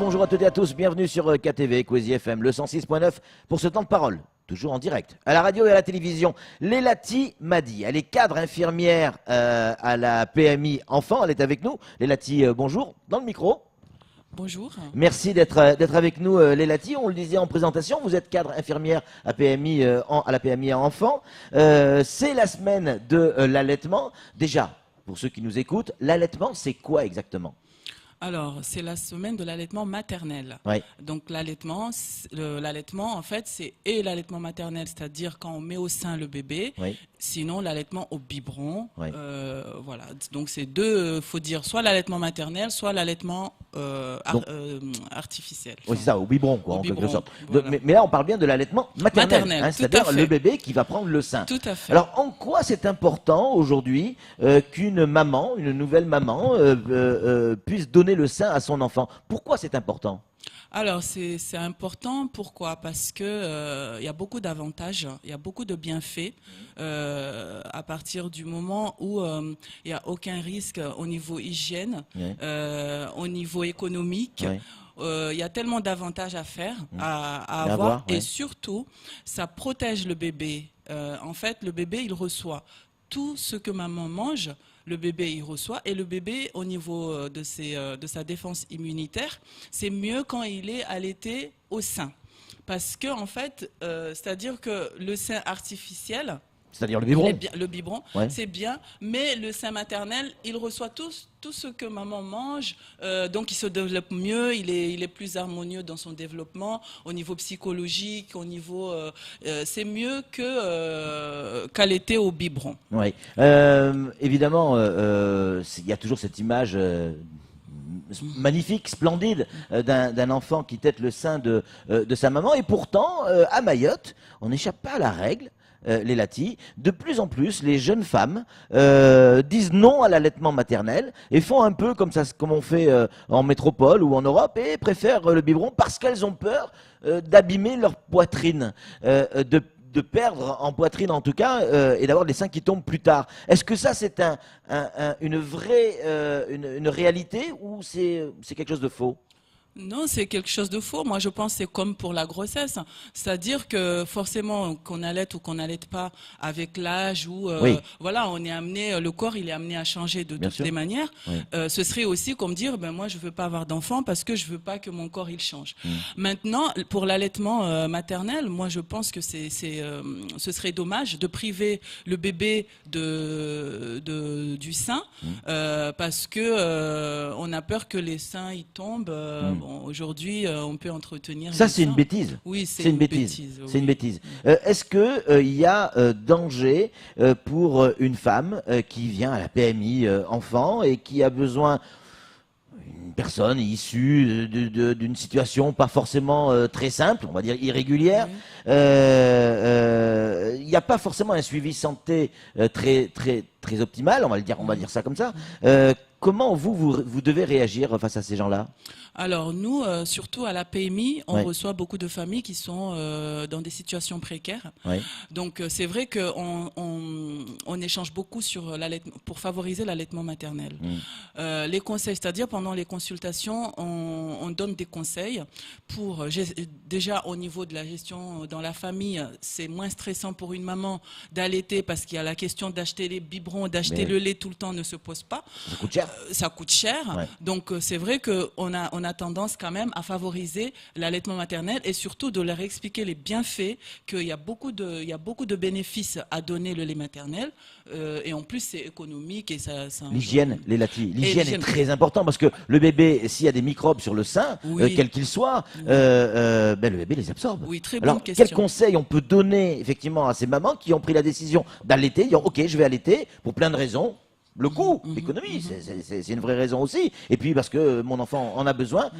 bonjour à toutes et à tous, bienvenue sur KTV, Kwezi FM, le 106.9 pour ce temps de parole, toujours en direct, à la radio et à la télévision. Lelati Madi, elle est cadre infirmière à la PMI Enfants, elle est avec nous. Lelati, bonjour, dans le micro. Bonjour. Merci d'être avec nous, Lelati. On le disait en présentation, vous êtes cadre infirmière à la PMI Enfants. C'est la semaine de l'allaitement. Déjà, pour ceux qui nous écoutent, l'allaitement, c'est quoi exactement ? Alors, c'est la semaine de l'allaitement maternel. Oui. Donc, l'allaitement, en fait, c'est l'allaitement maternel, c'est-à-dire quand on met au sein le bébé, Oui. sinon l'allaitement au biberon. Oui. Voilà. Donc, c'est deux, faut dire, soit l'allaitement maternel, soit l'allaitement artificiel. Oui, c'est ça, au biberon, quoi, Au en quelque biberon, sorte. voilà. Mais là, on parle bien de l'allaitement maternel, Maternel, tout c'est-à-dire à fait. le bébé qui va prendre le sein. Tout à fait. Alors, en quoi c'est important aujourd'hui qu'une maman, une nouvelle maman, puisse donner le sein à son enfant? Pourquoi c'est important? Alors, c'est important, pourquoi? Parce que y a beaucoup d'avantages, il y a beaucoup de bienfaits à partir du moment où il n'y a aucun risque au niveau hygiène, Oui. au niveau économique. Oui. Il y a tellement d'avantages à faire, à À avoir, avoir, ouais. et surtout, ça protège le bébé. En fait, le bébé, il reçoit tout ce que maman mange. Le bébé, il reçoit, et le bébé, au niveau de sa défense immunitaire, c'est mieux quand il est allaité au sein. Parce que, en fait, c'est-à-dire que le sein artificiel, C'est-à-dire le biberon. le biberon, Ouais. c'est bien, mais le sein maternel, il reçoit tout ce que maman mange, donc il se développe mieux, il est plus harmonieux dans son développement, au niveau psychologique, au niveau, c'est mieux qu'allaiter au biberon. Oui. Évidemment, il y a toujours cette image magnifique, splendide d'un enfant qui tète le sein de sa maman. Et pourtant, à Mayotte, on n'échappe pas à la règle. Lelati, de plus en plus, les jeunes femmes disent non à l'allaitement maternel et font un peu comme on fait en métropole ou en Europe et préfèrent le biberon parce qu'elles ont peur d'abîmer leur poitrine, de perdre en poitrine en tout cas et d'avoir des seins qui tombent plus tard. Est-ce que ça c'est une vraie une réalité ou c'est quelque chose de faux? Non, c'est quelque chose de faux. Moi, je pense que c'est comme pour la grossesse. C'est-à-dire que forcément, qu'on allaite ou qu'on n'allaite pas avec l'âge ou Oui. voilà, on est amené, le corps, il est amené à changer de Bien toutes sûr. les manières. Oui. Ce serait aussi comme dire, ben moi, je veux pas avoir d'enfant parce que je veux pas que mon corps il change. Maintenant, pour l'allaitement maternel, moi, je pense que ce serait dommage de priver le bébé du sein parce que on a peur que les seins ils tombent. Bon, aujourd'hui, on peut entretenir. Ça les c'est une seins. bêtise. Oui, C'est une bêtise. oui. C'est une bêtise. Est-ce que il y a danger pour une femme qui vient à la PMI enfant et qui a besoin une personne issue d'une situation pas forcément très simple, on va dire irrégulière. Oui. Il n'y a pas forcément un suivi santé très optimal, on va dire ça comme ça. Comment vous devez réagir face à ces gens-là? Alors nous, surtout à la PMI, on Ouais. reçoit beaucoup de familles qui sont dans des situations précaires. Oui. Donc c'est vrai qu'on on échange beaucoup sur l'allaitement pour favoriser l'allaitement maternel. Les conseils, c'est-à-dire pendant les consultations, on donne des conseils pour déjà au niveau de la gestion dans la famille, c'est moins stressant pour une maman d'allaiter parce qu'il y a la question d'acheter les biberons, d'acheter Mais le lait tout le temps ne se pose pas. Ça coûte cher. Ça coûte cher. Ouais. Donc c'est vrai qu'on a tendance quand même à favoriser l'allaitement maternel et surtout de leur expliquer les bienfaits, qu'il y a beaucoup de bénéfices à donner le lait maternel et en plus c'est économique et ça L'hygiène, Lelati, l'hygiène est l'hygiène. très important parce que le bébé, s'il y a des microbes sur le sein, Oui. quel qu'il soit, le bébé les absorbe. Oui, très bonne Alors, question. quel conseil on peut donner effectivement à ces mamans qui ont pris la décision d'allaiter, dire ok, je vais allaiter pour plein de raisons. Le coût, l'économie, c'est une vraie raison aussi. Et puis parce que mon enfant en a besoin.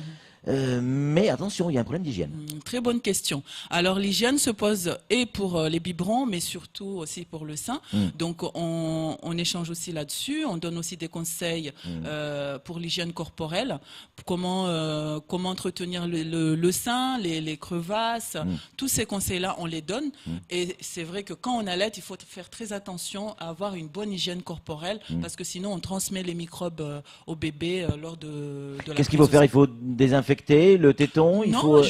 Mais attention, il y a un problème d'hygiène. Très bonne question. Alors l'hygiène se pose et pour les biberons, mais surtout aussi pour le sein. Donc on échange aussi là-dessus. On donne aussi des conseils pour l'hygiène corporelle, comment entretenir le sein, les crevasses. Tous ces conseils-là, on les donne. Et c'est vrai que quand on allaite, il faut faire très attention à avoir une bonne hygiène corporelle, parce que sinon on transmet les microbes au bébé lors de la Qu'est-ce qu'il prise faut faire? au Il faut désinfecter désinfecter le téton? Il faut,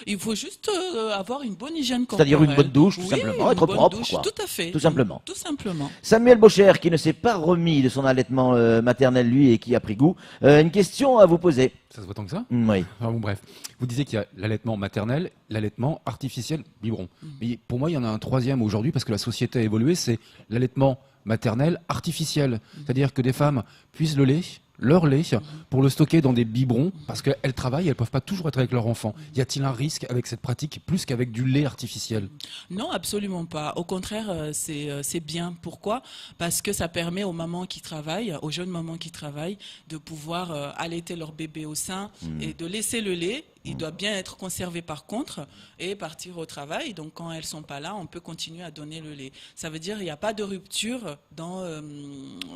il faut juste avoir une bonne hygiène corporelle. C'est-à-dire une bonne douche, tout Oui, simplement, une être bonne propre, douche, quoi. tout à fait. Tout simplement. Tout simplement. Samuel Bocher, qui ne s'est pas remis de son allaitement maternel, lui, et qui a pris goût. Une question à vous poser. Ça se voit tant que ça? Oui. Enfin, bon, bref. Vous disiez qu'il y a l'allaitement maternel, l'allaitement artificiel, biberon. Mais pour moi, il y en a un troisième aujourd'hui, parce que la société a évolué, c'est l'allaitement maternel artificiel. C'est-à-dire que des femmes puisent le lait, leur lait, pour le stocker dans des biberons, parce qu'elles travaillent, elles ne peuvent pas toujours être avec leur enfant. Y a-t-il un risque avec cette pratique, plus qu'avec du lait artificiel? Non, absolument pas. Au contraire, c'est bien. Pourquoi? Parce que ça permet aux mamans qui travaillent, aux jeunes mamans qui travaillent, de pouvoir allaiter leur bébé au sein et de laisser le lait. Il doit bien être conservé par contre et partir au travail. Donc quand elles sont pas là, on peut continuer à donner le lait. Ça veut dire qu'il n'y a pas de rupture dans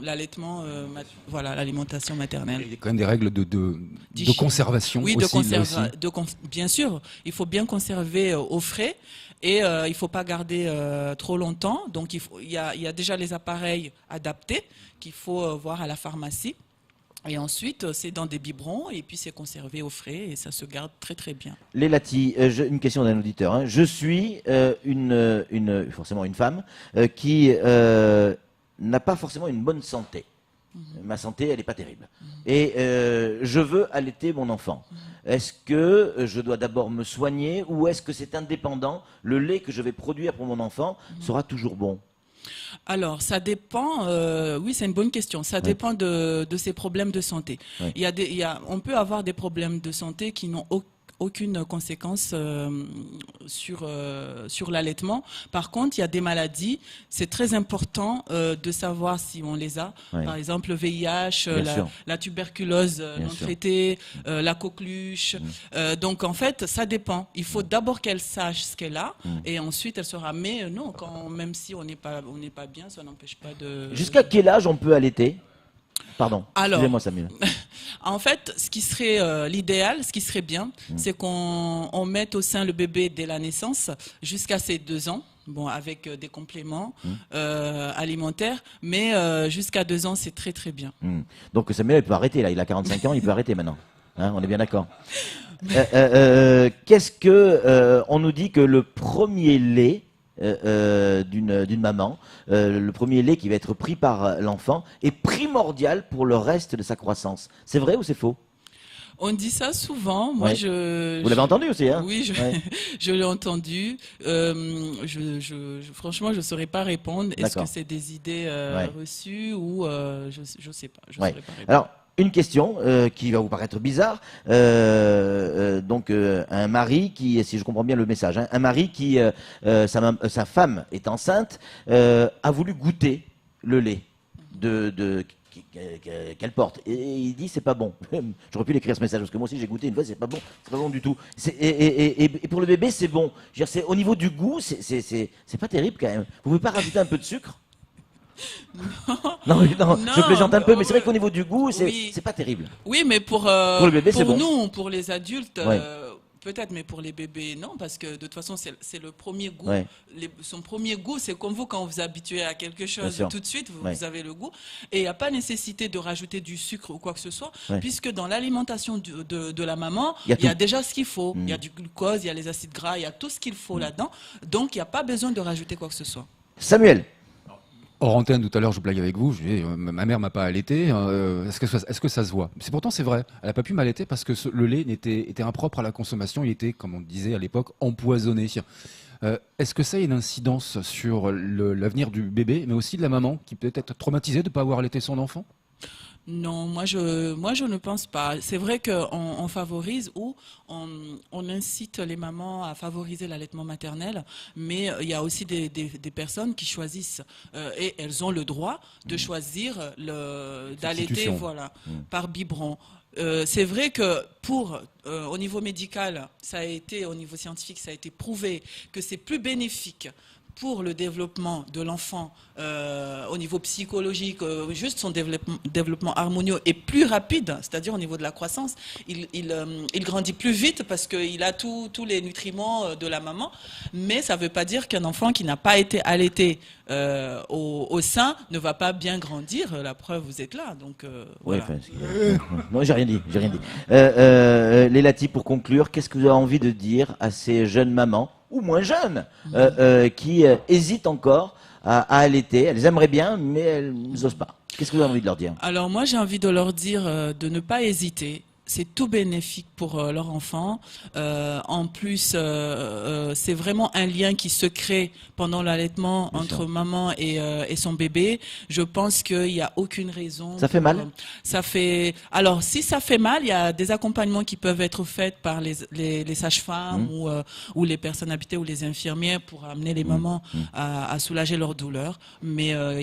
l'allaitement, voilà, l'alimentation maternelle. Il y a quand même des règles de conservation oui, aussi. Bien sûr. Il faut bien conserver au frais. Et il faut pas garder trop longtemps. Donc il y a déjà les appareils adaptés qu'il faut voir à la pharmacie. Et ensuite, c'est dans des biberons et puis c'est conservé au frais et ça se garde très très bien. Les Lati, une question d'un auditeur. Hein. Je suis forcément une femme qui n'a pas forcément une bonne santé. Ma santé, elle n'est pas terrible. Et je veux allaiter mon enfant. Est-ce que je dois d'abord me soigner ou est-ce que c'est indépendant? Le lait que je vais produire pour mon enfant sera toujours bon? Alors, ça dépend. Oui, c'est une bonne question. Ça dépend de ces problèmes de santé. Oui. On peut avoir des problèmes de santé qui n'ont aucune conséquence sur l'allaitement. Par contre, il y a des maladies. C'est très important de savoir si on les a. Oui. Par exemple, le VIH, la tuberculose non sûr. traitée, la coqueluche. Donc, en fait, ça dépend. Il faut d'abord qu'elle sache ce qu'elle a et ensuite elle sera. Mais non, même si on n'est pas bien, ça n'empêche pas de. Jusqu'à quel âge on peut allaiter? Pardon, excusez-moi Samuel. En fait, ce qui serait l'idéal, ce qui serait bien, c'est qu'on mette au sein le bébé dès la naissance jusqu'à ses 2 ans. Bon, avec des compléments alimentaires, mais jusqu'à 2 ans, c'est très très bien. Donc Samuel, il peut arrêter là, il a 45 ans, il peut arrêter maintenant. Hein, on est bien d'accord. Qu'est-ce que on nous dit que le premier lait d'une maman, le premier lait qui va être pris par l'enfant est primordial pour le reste de sa croissance. C'est vrai ou c'est faux? On dit ça souvent. Moi, Vous l'avez entendu aussi, hein? Oui, je l'ai entendu. Franchement, je ne saurais pas répondre. Est-ce que c'est des idées reçues ou je ne sais pas. Je saurais pas répondre. Alors, une question qui va vous paraître bizarre. Donc, un mari qui, si je comprends bien le message, hein, un mari qui, sa femme est enceinte, a voulu goûter le lait qu'elle porte. Et il dit c'est pas bon. J'aurais pu l'écrire ce message parce que moi aussi j'ai goûté une fois, c'est pas bon du tout. Et pour le bébé c'est bon. Je veux dire, au niveau du goût, c'est pas terrible quand même. Vous pouvez pas rajouter un peu de sucre? Non, je plaisante un peu, mais c'est vrai qu'au niveau du goût, c'est pas terrible. Oui, mais pour le bébé, c'est bon. nous, pour les adultes, peut-être, mais pour les bébés, non, parce que de toute façon, c'est le premier goût. Son premier goût, c'est comme vous, quand vous vous habituez à quelque chose, tout de suite, vous avez le goût. Et il n'y a pas nécessité de rajouter du sucre ou quoi que ce soit, puisque dans l'alimentation de la maman, il y a déjà ce qu'il faut. Il y a du glucose, il y a les acides gras, il y a tout ce qu'il faut là-dedans. Donc, il n'y a pas besoin de rajouter quoi que ce soit. Samuel. Hors antenne, tout à l'heure, je blague avec vous. Je dis, ma mère m'a pas allaité. Est-ce que ça se voit? Pourtant, c'est vrai. Elle n'a pas pu m'allaiter parce que le lait était impropre à la consommation. Il était, comme on disait à l'époque, empoisonné. Est-ce que ça a une incidence sur l'avenir du bébé, mais aussi de la maman, qui peut être traumatisée de ne pas avoir allaité son enfant? Non, moi je ne pense pas. C'est vrai qu'on favorise ou on incite les mamans à favoriser l'allaitement maternel, mais il y a aussi des personnes qui choisissent et elles ont le droit de choisir d'allaiter par biberon. C'est vrai que au niveau médical, au niveau scientifique, ça a été prouvé que c'est plus bénéfique pour le développement de l'enfant au niveau psychologique, juste son développement harmonieux est plus rapide, c'est-à-dire au niveau de la croissance, il grandit plus vite parce qu'il a tous les nutriments de la maman, mais ça ne veut pas dire qu'un enfant qui n'a pas été allaité au sein ne va pas bien grandir. La preuve, vous êtes là. Donc, Ouais, voilà. non, j'ai rien dit. Lélati, pour conclure, qu'est-ce que vous avez envie de dire à ces jeunes mamans, ou moins jeunes, qui hésitent encore à allaiter? Elles aimeraient bien, mais elles n'osent pas. Qu'est-ce que vous avez envie de leur dire? Alors moi, j'ai envie de leur dire de ne pas hésiter. C'est tout bénéfique pour leur enfant. En plus, c'est vraiment un lien qui se crée pendant l'allaitement entre maman et son bébé. Je pense qu'il n'y a aucune raison. Ça fait mal? Alors, si ça fait mal, il y a des accompagnements qui peuvent être faits par les sages-femmes ou les personnes habitées ou les infirmières pour amener les mamans à soulager leur douleur. Mais il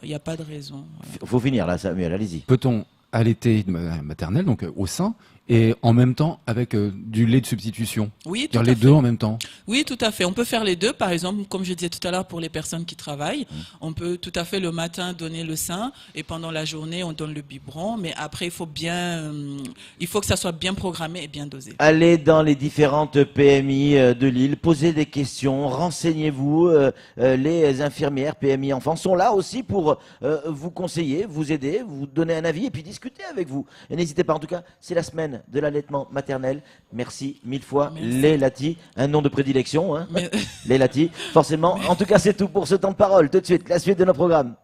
y a pas de raison. Voilà. Faut finir là, Samuel, allez-y. Peut-on allaiter maternelle, donc au sein, et en même temps avec du lait de substitution? Oui, tout Dire à les fait. deux en même temps. Oui, tout à fait. On peut faire les deux. Par exemple, comme je disais tout à l'heure, pour les personnes qui travaillent, on peut tout à fait le matin donner le sein et pendant la journée, on donne le biberon. Mais après, il faut que ça soit bien programmé et bien dosé. Allez dans les différentes PMI de Lille, posez des questions, renseignez-vous. Les infirmières PMI enfants sont là aussi pour vous conseiller, vous aider, vous donner un avis et puis discuter avec vous. Et n'hésitez pas, en tout cas, c'est la semaine de l'allaitement maternel. Merci mille fois, Lélati, un nom de prédilection, hein. Lélati, forcément. En tout cas, c'est tout pour ce temps de parole. Tout de suite, la suite de nos programmes.